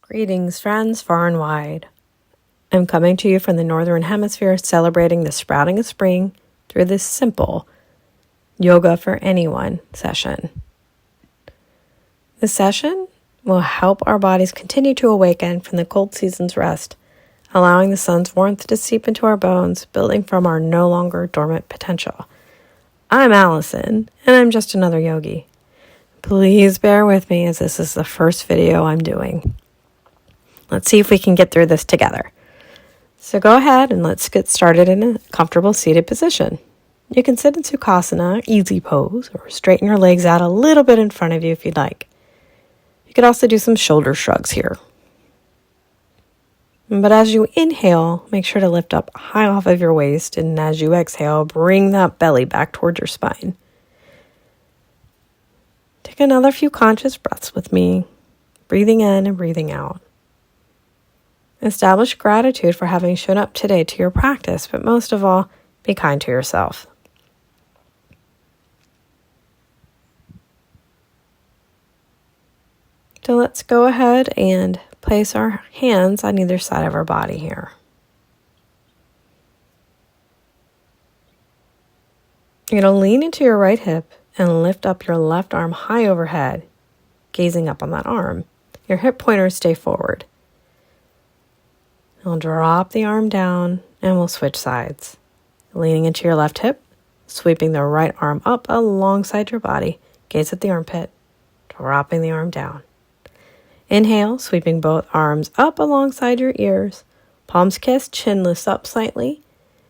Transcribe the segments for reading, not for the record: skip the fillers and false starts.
Greetings, friends, far and wide. I'm coming to you from the Northern Hemisphere, celebrating the sprouting of spring through this simple yoga for anyone session. This session will help our bodies continue to awaken from the cold season's rest, allowing the sun's warmth to seep into our bones, building from our no longer dormant potential. I'm Allison, and I'm just another yogi. Please bear with me as this is the first video I'm doing. Let's see if we can get through this together. So go ahead and let's get started in a comfortable seated position. You can sit in Sukhasana, easy pose, or straighten your legs out a little bit in front of you if you'd like. You could also do some shoulder shrugs here. But as you inhale, make sure to lift up high off of your waist, and as you exhale, bring that belly back towards your spine. Take another few conscious breaths with me, breathing in and breathing out. Establish gratitude for having shown up today to your practice, but most of all, be kind to yourself. So let's go ahead and place our hands on either side of our body here. You're going to lean into your right hip and lift up your left arm high overhead, gazing up on that arm. Your hip pointers stay forward. I'll drop the arm down and we'll switch sides. Leaning into your left hip, sweeping the right arm up alongside your body, gaze at the armpit, dropping the arm down. Inhale, sweeping both arms up alongside your ears, palms kiss, chin lifts up slightly,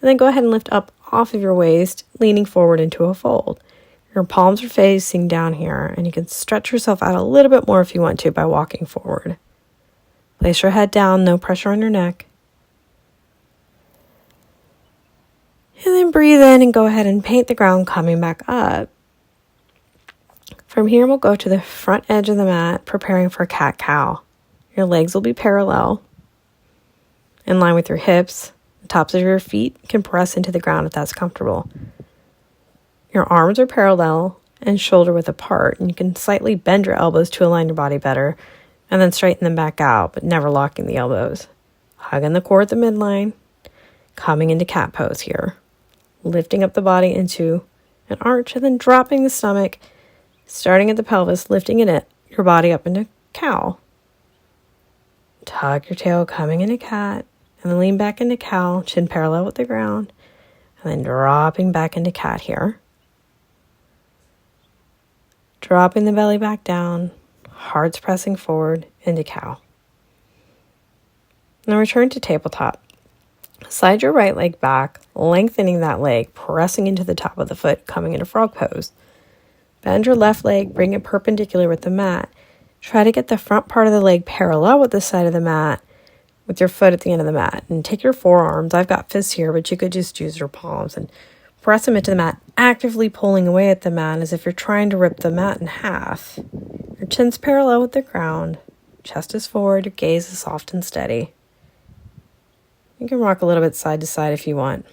and then go ahead and lift up off of your waist, leaning forward into a fold. Your palms are facing down here, and you can stretch yourself out a little bit more if you want to by walking forward. Place your head down, no pressure on your neck. And then breathe in and go ahead and paint the ground coming back up. From here, we'll go to the front edge of the mat, preparing for cat-cow. Your legs will be parallel, in line with your hips. The tops of your feet can press into the ground if that's comfortable. Your arms are parallel and shoulder-width apart, and you can slightly bend your elbows to align your body better, and then straighten them back out, but never locking the elbows. Hugging the core at the midline, coming into cat pose here. Lifting up the body into an arch, and then dropping the stomach, starting at the pelvis, lifting your body up into cow. Tuck your tail, coming into cat, and then lean back into cow, chin parallel with the ground, and then dropping back into cat here. Dropping the belly back down, hearts pressing forward into cow. Now return to tabletop. Slide your right leg back, lengthening that leg, pressing into the top of the foot, coming into frog pose. Bend your left leg, bring it perpendicular with the mat. Try to get the front part of the leg parallel with the side of the mat, with your foot at the end of the mat. And take your forearms, I've got fists here, but you could just use your palms, and press them into the mat, actively pulling away at the mat as if you're trying to rip the mat in half. Your chin's parallel with the ground, chest is forward, your gaze is soft and steady. You can rock a little bit side to side if you want.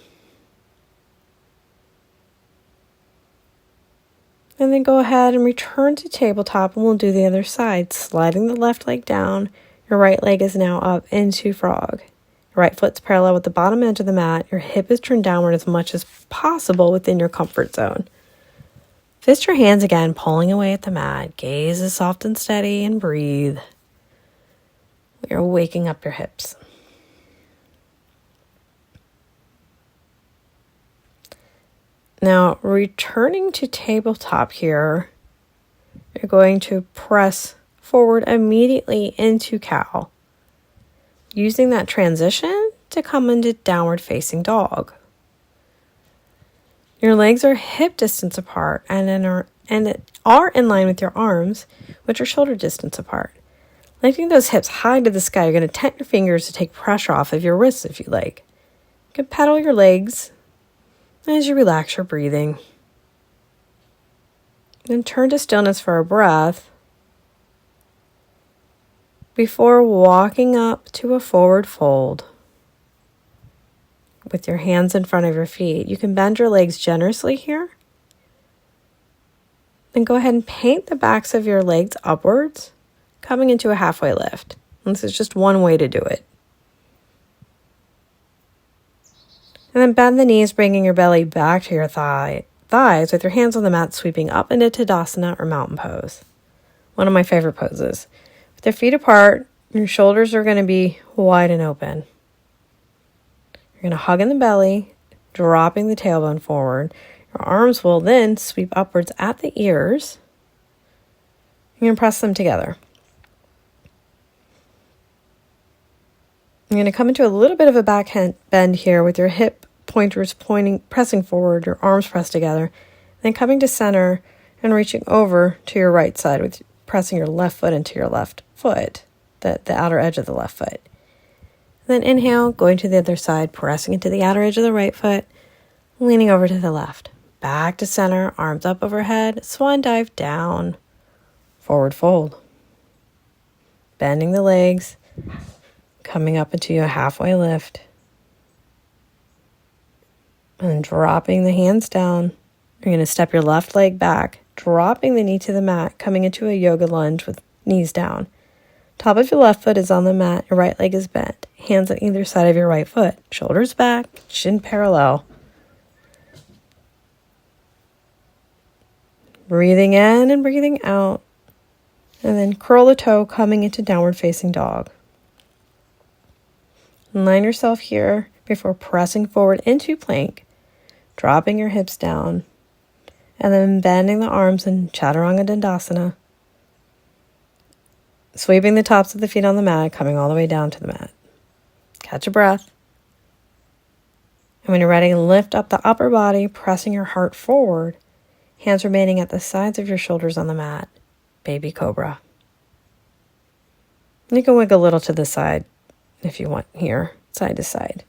And then go ahead and return to tabletop, and we'll do the other side. Sliding the left leg down, your right leg is now up into frog. Your right foot's parallel with the bottom edge of the mat. Your hip is turned downward as much as possible within your comfort zone. Fist your hands again, pulling away at the mat. Gaze is soft and steady, and breathe. You're waking up your hips. Now, returning to tabletop here, you're going to press forward immediately into cow, using that transition to come into downward facing dog. Your legs are hip distance apart and are in line with your arms, which are shoulder distance apart. Lifting those hips high to the sky, you're going to tent your fingers to take pressure off of your wrists if you like. You can pedal your legs as you relax your breathing. Then turn to stillness for a breath before walking up to a forward fold with your hands in front of your feet. You can bend your legs generously here. Then go ahead and paint the backs of your legs upwards, coming into a halfway lift. And this is just one way to do it. And then bend the knees, bringing your belly back to your thighs with your hands on the mat, sweeping up into Tadasana or mountain pose. One of my favorite poses. With your feet apart, your shoulders are going to be wide and open. You're going to hug in the belly, dropping the tailbone forward. Your arms will then sweep upwards at the ears. You're going to press them together. You're going to come into a little bit of a back bend here with your hip pointers pressing forward, your arms pressed together. Then coming to center and reaching over to your right side with pressing your left foot into your left foot, the outer edge of the left foot. Then inhale, going to the other side, pressing into the outer edge of the right foot, leaning over to the left. Back to center, arms up overhead, swan dive down, forward fold. Bending the legs, coming up into a halfway lift. And then dropping the hands down. You're going to step your left leg back, dropping the knee to the mat, coming into a yoga lunge with knees down. Top of your left foot is on the mat, your right leg is bent. Hands on either side of your right foot. Shoulders back, chin parallel. Breathing in and breathing out. And then curl the toe, coming into downward facing dog. Line yourself here before pressing forward into plank, dropping your hips down, and then bending the arms in Chaturanga Dandasana. Sweeping the tops of the feet on the mat, coming all the way down to the mat. Catch a breath. And when you're ready, lift up the upper body, pressing your heart forward. Hands remaining at the sides of your shoulders on the mat. Baby Cobra. You can wiggle a little to the side if you want here, side to side.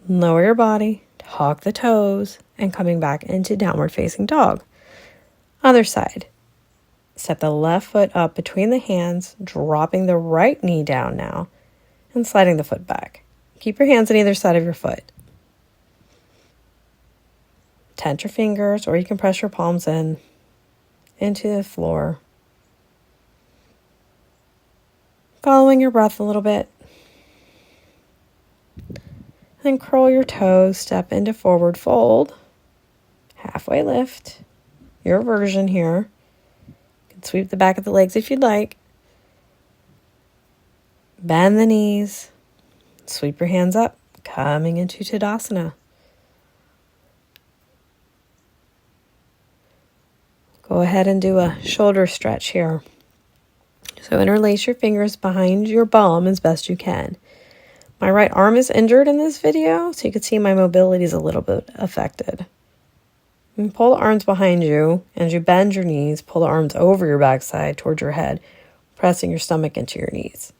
Lower your body, tuck the toes, and coming back into downward facing dog. Other side. Step the left foot up between the hands, dropping the right knee down now, and sliding the foot back. Keep your hands on either side of your foot. Tense your fingers, or you can press your palms into the floor. Following your breath a little bit. Then curl your toes, step into forward fold. Halfway lift. Your version here. You can sweep the back of the legs if you'd like. Bend the knees. Sweep your hands up, coming into Tadasana. Go ahead and do a shoulder stretch here. So interlace your fingers behind your bum as best you can. My right arm is injured in this video, so you can see my mobility is a little bit affected. And pull the arms behind you. As you bend your knees, pull the arms over your backside towards your head, pressing your stomach into your knees.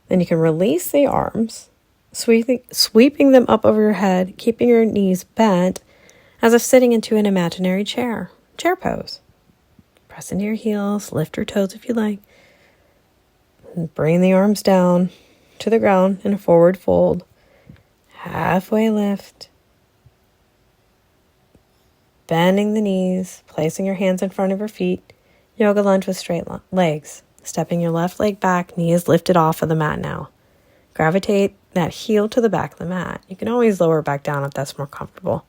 Then you can release the arms, sweeping them up over your head, keeping your knees bent as if sitting into an imaginary chair pose. Press into your heels, lift your toes if you like. And bring the arms down to the ground in a forward fold. Halfway lift. Bending the knees, placing your hands in front of your feet. Yoga lunge with straight legs. Stepping your left leg back, knee is lifted off of the mat now. Gravitate that heel to the back of the mat. You can always lower it back down if that's more comfortable.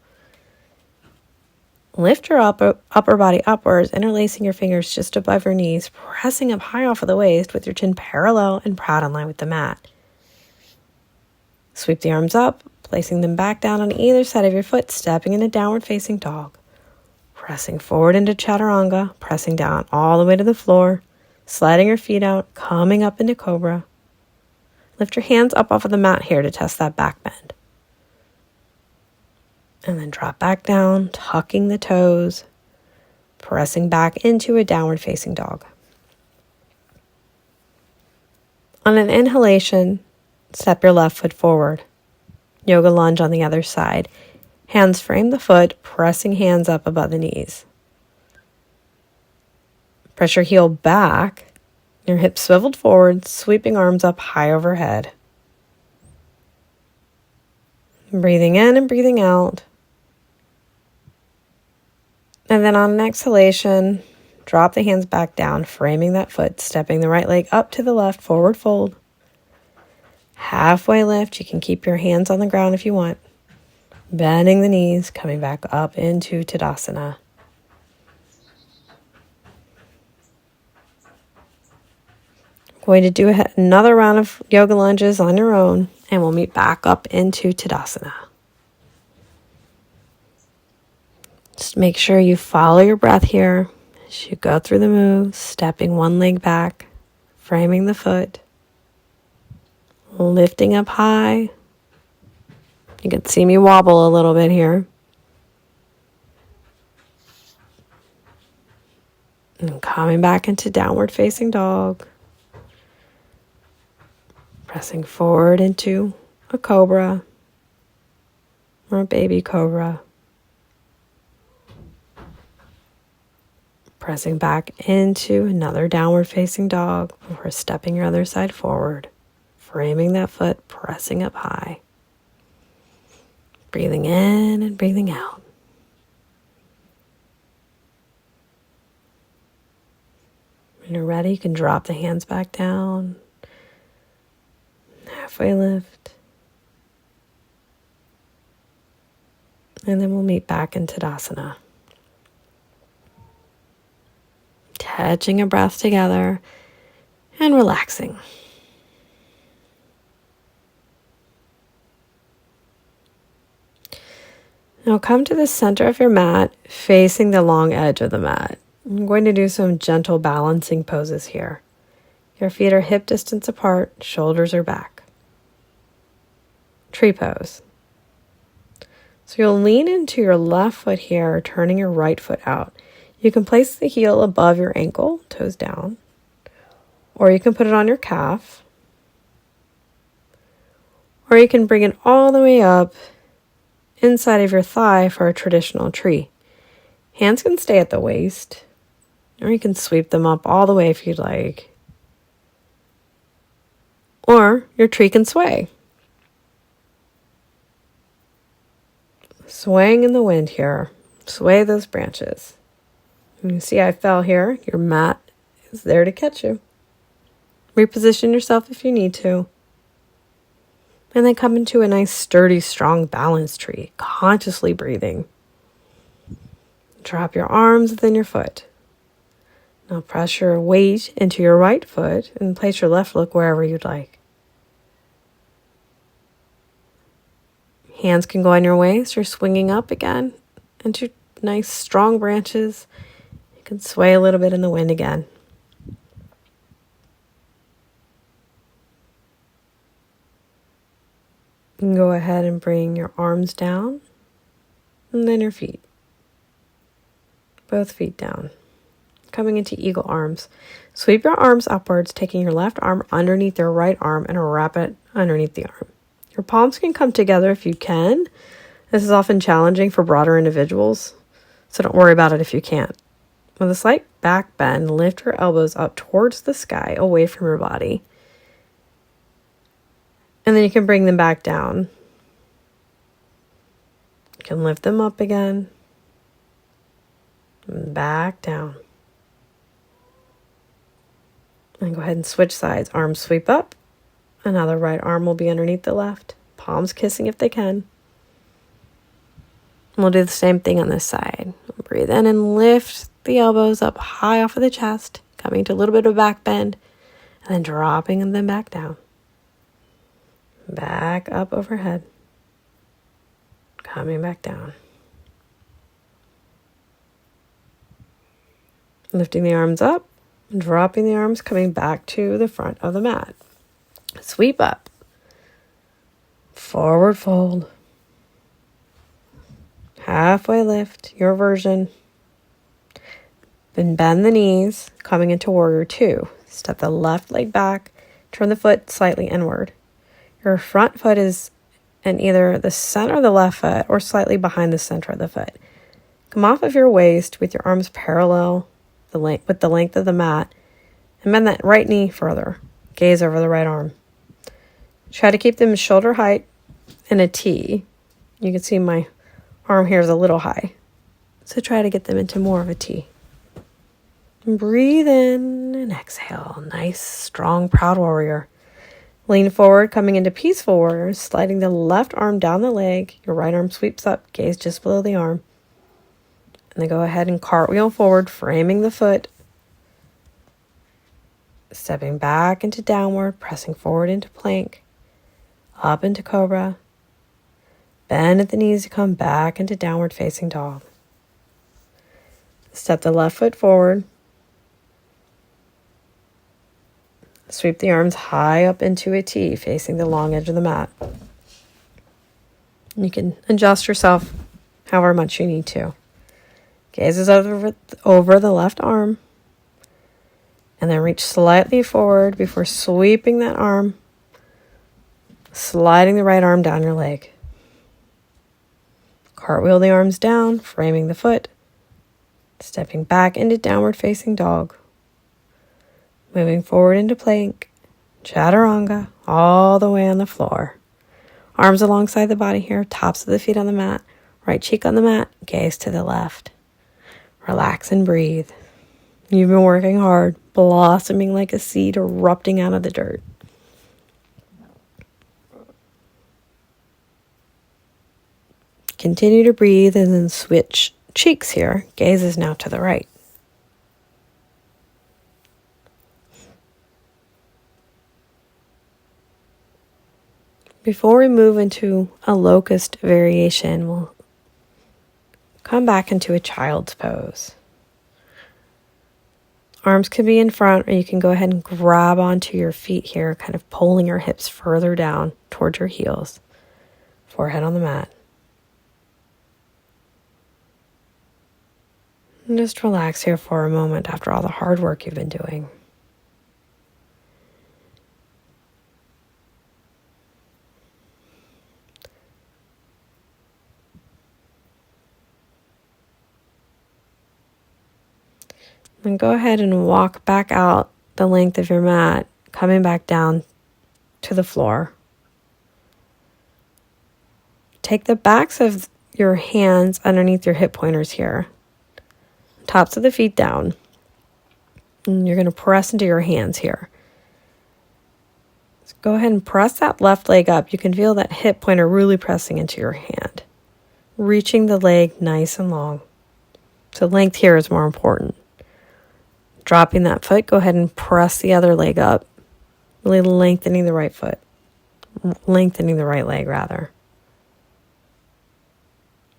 Lift your upper body upwards, interlacing your fingers just above your knees, pressing up high off of the waist with your chin parallel and proud in line with the mat. Sweep the arms up, placing them back down on either side of your foot, stepping into downward facing dog. Pressing forward into Chaturanga, pressing down all the way to the floor, sliding your feet out, coming up into Cobra. Lift your hands up off of the mat here to test that back bend. And then drop back down, tucking the toes, pressing back into a downward facing dog. On an inhalation, step your left foot forward. Yoga lunge on the other side. Hands frame the foot, pressing hands up above the knees. Press your heel back, your hips swiveled forward, sweeping arms up high overhead. Breathing in and breathing out. And then on an exhalation, Drop the hands back down, framing that foot, stepping the right leg up to the left, forward fold. Halfway lift. You can keep your hands on the ground if you want. Bending the knees, coming back up into Tadasana. Going to do another round of yoga lunges on your own, and we'll meet back up into Tadasana. Just make sure you follow your breath here as you go through the moves, stepping one leg back, framing the foot, lifting up high. You can see me wobble a little bit here. And coming back into downward facing dog. Pressing forward into a cobra or a baby cobra. Pressing back into another downward facing dog before stepping your other side forward. Framing that foot, pressing up high. Breathing in and breathing out. When you're ready, you can drop the hands back down. Halfway lift. And then we'll meet back in Tadasana. Catching a breath together and relaxing. Now come to the center of your mat, facing the long edge of the mat. I'm going to do some gentle balancing poses here. Your feet are hip distance apart, shoulders are back. Tree pose. So you'll lean into your left foot here, turning your right foot out. You can place the heel above your ankle, toes down, or you can put it on your calf, or you can bring it all the way up inside of your thigh for a traditional tree. Hands can stay at the waist, or you can sweep them up all the way if you'd like. Or your tree can sway. Swaying in the wind here. Sway those branches. And you see I fell here. Your mat is there to catch you. Reposition yourself if you need to. And then come into a nice, sturdy, strong, balanced tree. Consciously breathing. Drop your arms within your foot. Now press your weight into your right foot and place your left foot wherever you'd like. Hands can go on your waist. You're swinging up again into nice, strong branches. You can sway a little bit in the wind again. You can go ahead and bring your arms down and then your feet. Both feet down. Coming into eagle arms. Sweep your arms upwards, taking your left arm underneath your right arm and wrap it underneath the arm. Your palms can come together if you can. This is often challenging for broader individuals, so don't worry about it if you can't. With a slight back bend, lift your elbows up towards the sky, away from your body. And then you can bring them back down. You can lift them up again. And back down. And go ahead and switch sides. Arms sweep up. Another right arm will be underneath the left. Palms kissing if they can. And we'll do the same thing on this side. Breathe in and lift the elbows up high off of the chest. Coming to a little bit of back bend. And then dropping them back down. Back up overhead. Coming back down. Lifting the arms up. Dropping the arms, coming back to the front of the mat. Sweep up. Forward fold. Halfway lift, your version. Then bend the knees, coming into warrior two. Step the left leg back, turn the foot slightly inward. Your front foot is in either the center of the left foot or slightly behind the center of the foot. Come off of your waist with your arms parallel with the length of the mat, and bend that right knee further. Gaze over the right arm. Try to keep them shoulder height in a T. You can see my arm here is a little high, so try to get them into more of a T. And breathe in and exhale. Nice, strong, proud warrior. Lean forward, coming into peaceful warrior, sliding the left arm down the leg. Your right arm sweeps up, gaze just below the arm. And then go ahead and cartwheel forward, framing the foot. Stepping back into downward, pressing forward into plank. Up into cobra. Bend at the knees to come back into downward facing dog. Step the left foot forward. Sweep the arms high up into a T, facing the long edge of the mat. You can adjust yourself however much you need to. Gaze is over the left arm. And then reach slightly forward before sweeping that arm. Sliding the right arm down your leg. Cartwheel the arms down, framing the foot. Stepping back into downward facing dog. Moving forward into plank, chaturanga, all the way on the floor. Arms alongside the body here, tops of the feet on the mat, right cheek on the mat, gaze to the left. Relax and breathe. You've been working hard, blossoming like a seed erupting out of the dirt. Continue to breathe and then switch cheeks here. Gaze is now to the right. Before we move into a locust variation, we'll come back into a child's pose. Arms can be in front, or you can go ahead and grab onto your feet here, kind of pulling your hips further down towards your heels. Forehead on the mat. And just relax here for a moment after all the hard work you've been doing. And go ahead and walk back out the length of your mat, coming back down to the floor. Take the backs of your hands underneath your hip pointers here. Tops of the feet down. And you're going to press into your hands here. So go ahead and press that left leg up. You can feel that hip pointer really pressing into your hand. Reaching the leg nice and long. So length here is more important. Dropping that foot, go ahead and press the other leg up. Really lengthening the right foot. Lengthening the right leg, rather.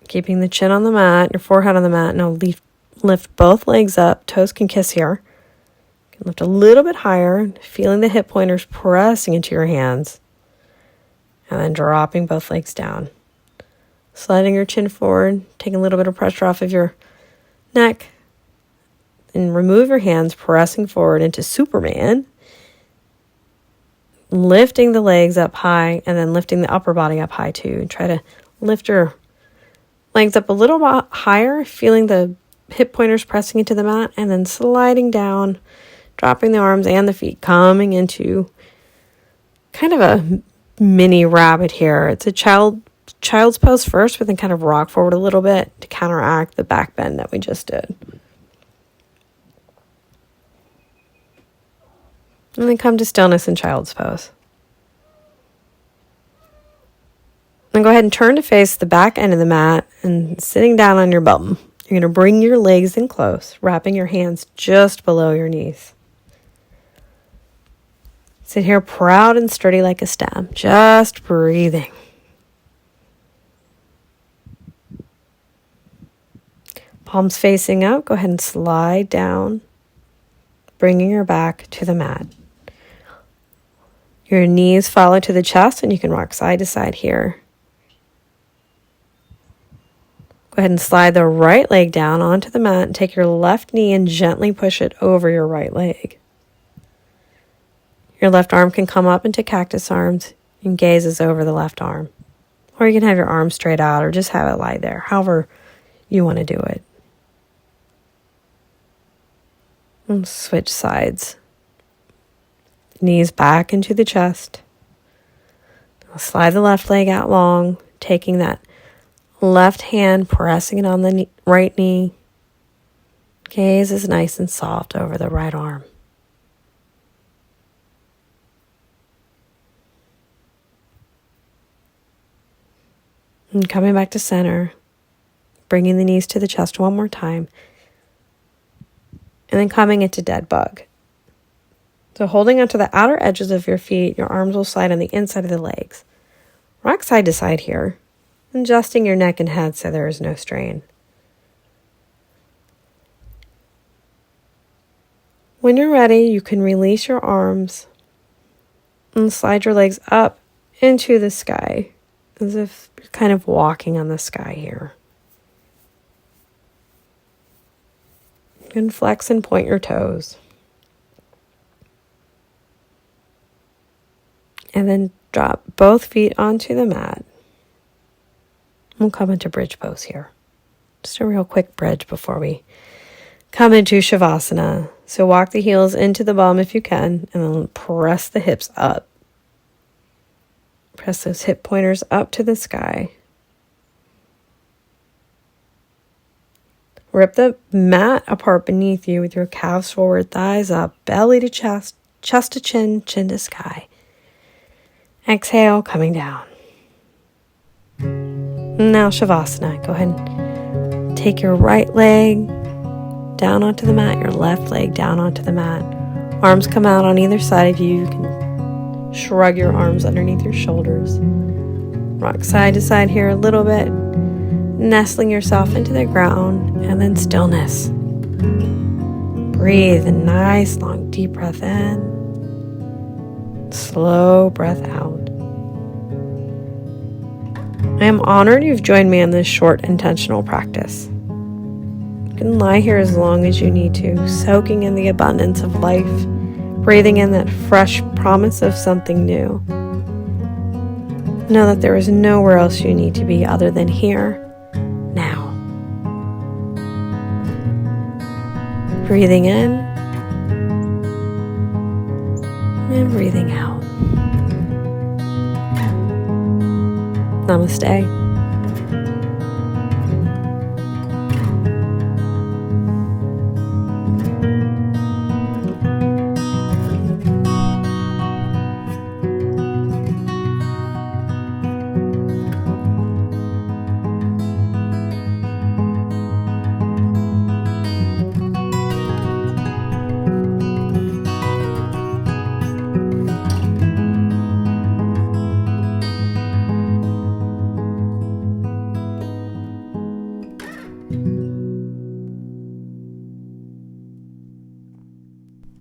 Keeping the chin on the mat, your forehead on the mat. Now lift both legs up. Toes can kiss here. You can lift a little bit higher, feeling the hip pointers pressing into your hands. And then dropping both legs down. Sliding your chin forward, taking a little bit of pressure off of your neck. And remove your hands, pressing forward into Superman. Lifting the legs up high and then lifting the upper body up high too. Try to lift your legs up a little bit higher, feeling the hip pointers pressing into the mat, and then sliding down, dropping the arms and the feet, coming into kind of a mini rabbit here. It's a child's pose first, but then kind of rock forward a little bit to counteract the back bend that we just did. And then come to stillness in child's pose. Then go ahead and turn to face the back end of the mat and sitting down on your bum. You're going to bring your legs in close, wrapping your hands just below your knees. Sit here proud and sturdy like a stem, just breathing. Palms facing out, go ahead and slide down, bringing your back to the mat. Your knees follow to the chest, and you can rock side to side here. Go ahead and slide the right leg down onto the mat and take your left knee and gently push it over your right leg. Your left arm can come up into cactus arms and gazes over the left arm. Or you can have your arm straight out or just have it lie there, however you want to do it. And switch sides. Knees back into the chest. I'll slide the left leg out long, taking that left hand, pressing it on the right knee. Gaze is nice and soft over the right arm. And coming back to center, bringing the knees to the chest one more time, and then coming into dead bug. So holding onto the outer edges of your feet, your arms will slide on the inside of the legs. Rock side to side here, adjusting your neck and head so there is no strain. When you're ready, you can release your arms and slide your legs up into the sky, as if you're kind of walking on the sky here. You can flex and point your toes. And then drop both feet onto the mat. We'll come into bridge pose here. Just a real quick bridge before we come into Shavasana. So walk the heels into the bum if you can, and then press the hips up. Press those hip pointers up to the sky. Rip the mat apart beneath you with your calves forward, thighs up, belly to chest, chest to chin, chin to sky. Exhale, coming down. Now Shavasana. Go ahead and take your right leg down onto the mat, your left leg down onto the mat. Arms come out on either side of you. You can shrug your arms underneath your shoulders. Rock side to side here a little bit, nestling yourself into the ground, and then stillness. Breathe a nice long deep breath in, slow breath out. I am honored you've joined me on this short intentional practice. You can lie here as long as you need to, soaking in the abundance of life, breathing in that fresh promise of something new. Know that there is nowhere else you need to be other than here, now. Breathing in and breathing out. Namaste.